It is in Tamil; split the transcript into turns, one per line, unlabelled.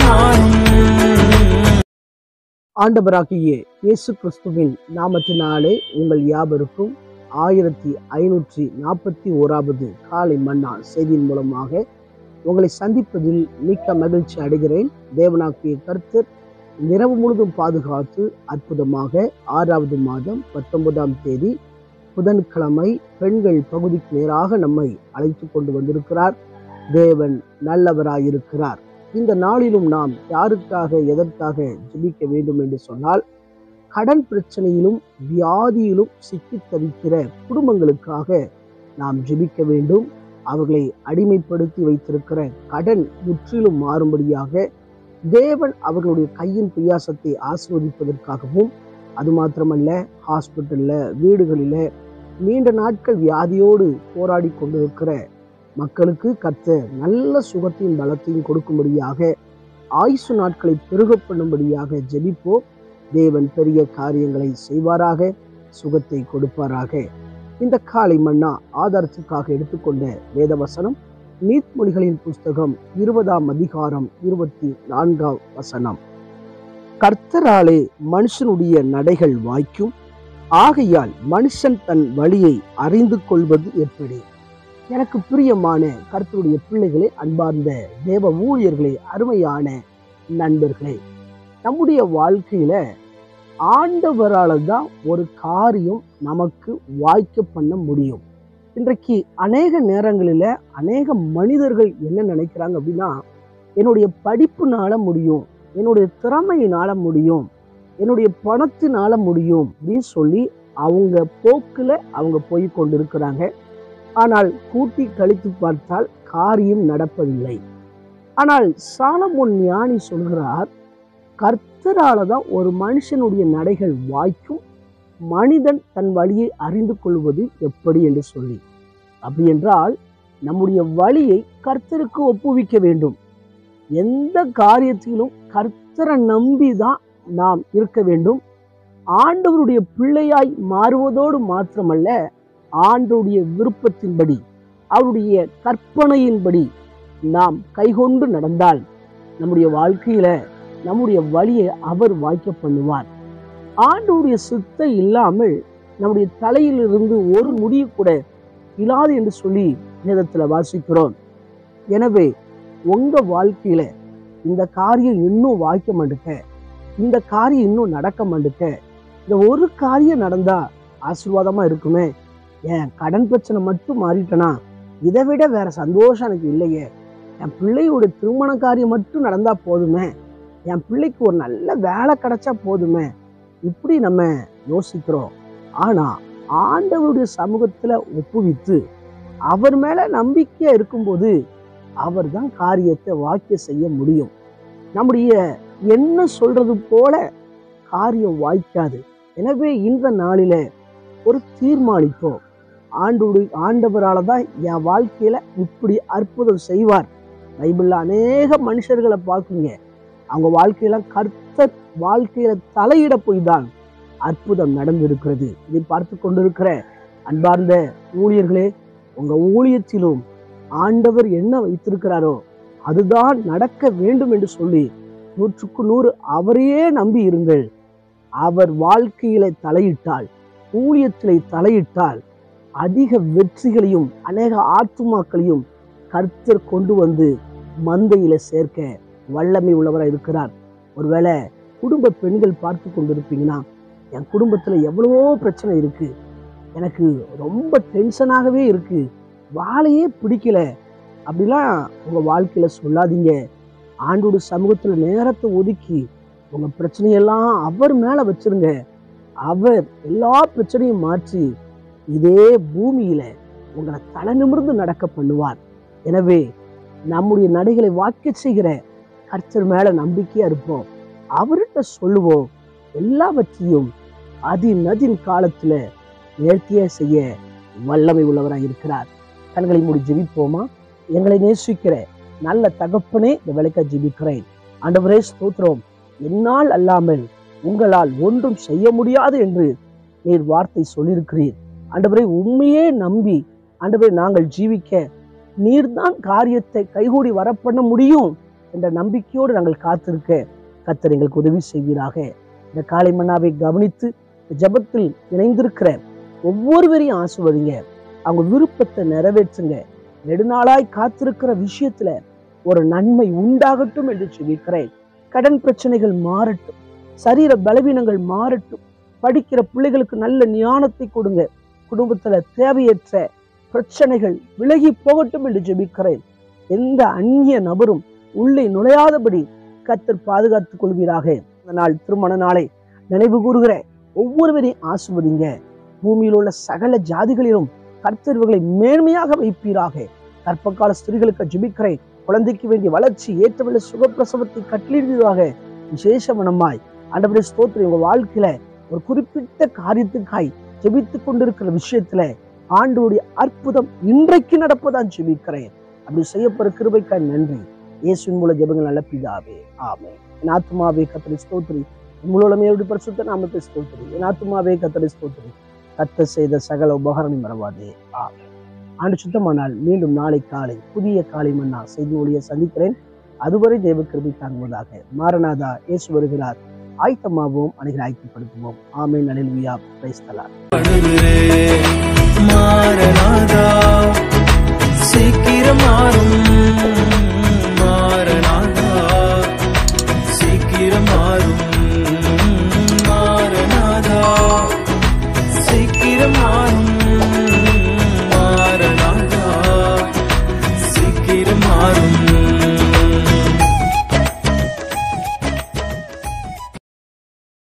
மாறும்.
ஆண்டவராகிய இயேசு கிறிஸ்துவின் நாமத்தினாலே உங்கள் யாவருக்கும் 1541வது காலை மன்னா செய்தியின் மூலமாக உங்களை சந்திப்பதில் மிக்க மகிழ்ச்சி அடைகிறேன். தேவனாகிய கர்த்தர் இரவு முழுதும் பாதுகாத்து அற்புதமாக 6வது மாதம் 19ஆம் தேதி புதன்கிழமை பெண்கள் பகுதிக்கு நேராக நம்மை அழைத்து கொண்டு வந்திருக்கிறார். தேவன் நல்லவராயிருக்கிறார். இந்த நாளிலும் நாம் யாருக்காக எதற்காக ஜெபிக்க வேண்டும் என்று சொன்னால், கடன் பிரச்சனையிலும் வியாதியிலும் சிக்கி தவிக்கிற குடும்பங்களுக்காக நாம் ஜெபிக்க வேண்டும். அவர்களை அடிமைப்படுத்தி வைத்திருக்கிற கடன் முற்றிலும் மாறும்படியாக தேவன் அவர்களுடைய கையின் பிரயாசத்தை ஆசீர்வதிப்பதற்காகவும், அது மாத்திரமல்ல, ஹாஸ்பிட்டல்ல வீடுகளில நீண்ட நாட்கள் வியாதியோடு போராடி கொண்டிருக்கிற மக்களுக்கு கர்த்தர் நல்ல சுகத்தையும் பலத்தையும் கொடுக்கும்படியாக, ஆயுசு நாட்களை பெருக பண்ணும்படியாக ஜெபிப்போம். தேவன் பெரிய காரியங்களை செய்வாராக, சுகத்தை கொடுப்பாராக. இந்த காலை மன்னா ஆதாரத்துக்காக எடுத்துக்கொண்ட வேதவசனம் நீதிமொழிகளின் புஸ்தகம் 20ஆம் அதிகாரம் 24ஆம் வசனம். கர்த்தராலே மனுஷனுடைய நடைகள் வாய்க்கும், ஆகையால் மனுஷன் தன் வழியை அறிந்து கொள்வது எப்படி? எனக்கு பிரியமான கர்த்தருடைய பிள்ளைகளே, அன்பார்ந்த தேவ ஊழியர்களே, அருமையான நண்பர்களே, நம்முடைய வாழ்க்கையில ஆண்டவரால தான் ஒரு காரியம் நமக்கு வாய்க்க பண்ண முடியும். இன்றைக்கு அநேக நேரங்களில் அநேக மனிதர்கள் என்ன நினைக்கிறாங்க அப்படின்னா, என்னுடைய படிப்புனால முடியும், என்னுடைய திறமையினால முடியும், என்னுடைய பணத்தினால முடியும் அப்படின்னு சொல்லி அவங்க போக்கில் அவங்க போய் கொண்டிருக்கிறாங்க. ஆனால் கூட்டி கழித்து பார்த்தால் காரியம் நடப்பதில்லை. ஆனால் சாலமோன் ஞானி சொல்கிறார், கர்த்தரால தான் ஒரு மனுஷனுடைய நடைகள் வாய்க்கும், மனிதன் தன் வழியை அறிந்து கொள்வது எப்படி என்று சொல்லி. அப்படி என்றால் நம்முடைய வழியை கர்த்தருக்கு ஒப்புவிக்க வேண்டும். எந்த காரியத்திலும் கர்த்தரை நம்பி தான் நாம் இருக்க வேண்டும். ஆண்டவருடைய பிள்ளையாய் மாறுவதோடு மாத்திரமல்ல, ஆண்டவருடைய விருப்பத்தின்படி, அவருடைய கற்பனையின்படி நாம் கைகொண்டு நடந்தால் நம்முடைய வாழ்க்கையில நம்முடைய வழியை அவர் வாய்க்க பண்ணுவார். ஆண்டவருடைய சித்தம் இல்லாமல் நம்முடைய தலையிலிருந்து ஒரு முடிவு கூட இல்லாது என்று சொல்லி வேதத்துல வாசிக்கிறோம். எனவே உங்க வாழ்க்கையில இந்த காரியம் இன்னும் வாய்க்க மாட்டுக்க, இந்த காரியம் இன்னும் நடக்க மாட்டுக்க, இந்த ஒரு காரியம் நடந்தா ஆசீர்வாதமா இருக்குமே, என் கடன் பிரச்சனை மட்டும் மாறிட்டனா இதை விட வேற சந்தோஷம் எனக்கு இல்லையே, என் பிள்ளையோட திருமண காரியம் மட்டும் நடந்தா போதுமே, என் பிள்ளைக்கு ஒரு நல்ல வேலை கிடைச்சா போதுமே, இப்படி நம்ம யோசிக்கிறோம். ஆனா ஆண்டவருடைய சமூகத்துல ஒப்புவித்து அவர் மேல நம்பிக்கையா இருக்கும்போது அவர் தான் காரியத்தை வாய்க்க செய்ய முடியும். நம்முடைய என்ன சொல்றது போல காரியம் வாய்க்காது. எனவே இந்த நாளில ஒரு தீர்மானிப்போம், ஆண்டவரால தான் என் வாழ்க்கையில இப்படி அற்புதம் செய்வார். பைபிள்ல அநேக மனுஷர்களை பார்க்குங்க, அவங்க வாழ்க்கையில கர்த்தர் வாழ்க்கையில தலையிட போய் தான் அற்புதம் நடந்திருக்கிறது. இதை பார்த்து கொண்டிருக்கிற அன்பார்ந்த ஊழியர்களே, உங்க ஊழியத்திலும் ஆண்டவர் என்ன வைத்திருக்கிறாரோ அதுதான் நடக்க வேண்டும் என்று சொல்லி 100க்கு 100 அவரையே நம்பி இருங்கள். அவர் வாழ்க்கையில தலையிட்டால், ஊழியத்திலே தலையிட்டால் அதிக வெற்றிகளையும் அநேக ஆத்துமாக்களையும் கர்த்தர் கொண்டு வந்து மந்தையில சேர்க்க வல்லமை உள்ளவராக இருக்கிறார். ஒருவேளை குடும்ப பெண்கள் பார்த்து கொண்டிருப்பீங்கன்னா, என் குடும்பத்துல எவ்வளவோ பிரச்சனை இருக்கு, எனக்கு ரொம்ப டென்ஷனாகவே இருக்கு, வாழையே பிடிக்கல அப்படிலாம் உங்க வாழ்க்கையில சொல்லாதீங்க. ஆண்டோட சமூகத்துல நேரத்தை ஒதுக்கி உங்க பிரச்சனையெல்லாம் அவர் மேல வச்சிருங்க. அவர் எல்லா பிரச்சனையும் மாற்றி இதே பூமியில உங்களை தலை நிமிர்ந்து நடக்க பண்ணுவார். எனவே நம்முடைய நடைகளை வாய்க்க செய்கிற கர்த்தர் மேல நம்பிக்கையா இருப்போம். அவர்கிட்ட சொல்லுவோம், எல்லாவற்றையும் அதின் காலத்துல நேர்த்தியா செய்ய வல்லமை உள்ளவராக இருக்கிறார். கண்களை மூடி ஜெபிப்போமா? எங்களை நேசிக்கிற நல்ல தகப்பனே, இந்த வேலைக்காக ஜெபிக்கிறேன். ஆண்டவரே ஸ்தோத்திரம். என்னால் அல்லாமல் உங்களால் ஒன்றும் செய்ய முடியாது என்று நீர் வார்த்தை சொல்லியிருக்கிறீர். ஆண்டவரே, உண்மையே நம்பி ஆண்டவரே நாங்கள் ஜீவிக்க நீர்தான் காரியத்தை கைகூடி வரப்பண்ண முடியும். என்ற நம்பிக்கையோடு நாங்கள் காத்திருக்க கர்த்தர் எங்களுக்கு உதவி செய்வீராக. இந்த காலை மன்னாவை கவனித்து ஜெபத்தில் இணைந்திருக்கிற ஒவ்வொருவரையும் ஆசீர்வதிங்க. அவங்க விருப்பத்தை நிறைவேற்றுங்க. நெடுநாளாய் காத்திருக்கிற விஷயத்துல ஒரு நன்மை உண்டாகட்டும் என்று சொல்லிக்கிறேன். கடன் பிரச்சனைகள் மாறட்டும், சரீர பலவீனங்கள் மாறட்டும், படிக்கிற பிள்ளைகளுக்கு நல்ல ஞானத்தை கொடுங்க. குடும்பத்துல தேவையற்ற பிரச்சனைகள் விலகி போகட்டும் என்று ஜெபிக்கிறேன். எந்த அந்நிய நபரும் உள்ளே நுழையாதபடி கர்த்தர் பாதுகாத்துக் கொள்வீராக. இந்த நாள் திருமண நாளை நினைவு கூறுகிற ஒவ்வொருவரையும் ஆசீர்வதிங்க. பூமியில் உள்ள சகல ஜாதிகளிலும் கர்த்தர் இவர்களை மேன்மையாக வைப்பீராக. கர்ப்பகால ஸ்திரீகளுக்கு ஜெபிக்கிறேன். குழந்தைக்கு வேண்டிய வளர்ச்சி ஏற்றவல்ல சுகப்பிரசவத்தை கட்டளிடுவீராக. விசேஷ மனமாய் ஆண்டவரே ஸ்தோத்திரம். உங்க வாழ்க்கையில ஒரு குறிப்பிட்ட காரியத்துக்காய் ஜெபித்துக் கொண்டிருக்கிற விஷயத்துல ஆண்டவருடைய அற்புதம் இன்றைக்கு நடப்பதான் ஜெபிக்கிறேன். அப்படி செய்யப்படுற கிருபைக்காய் நன்றி. இயேசுவின் மூலம் ஜெபங்கள் நல்ல பிதாவே, ஆமென். என் ஆத்துமாவே கர்த்தரை ஸ்தோத்திரி, முழுமையோடு பரிசுத்த நாமத்தை ஸ்தோத்திரி. என் ஆத்துமாவே கர்த்தரை ஸ்தோத்திரி, கர்த்தர் செய்த சகல உபகாரங்களை மறவாதே, ஆமென். ஆண்டு சுத்தமானால் மீண்டும் நாளை காலை புதிய காலை மன்னா செய்தி ஒளியை சந்திக்கிறேன். அதுவரை தேவ கிருபை தாங்குவதாக. மாரநாதா, இயேசு வருகிறார். ஆயத்தமாகவும் அனைவரை ஆயத்தப்படுத்துவோம். ஆமென். அல்லேலூயா. Praise the lord.
மாரநாதா, சீக்கிரம் மாறும்.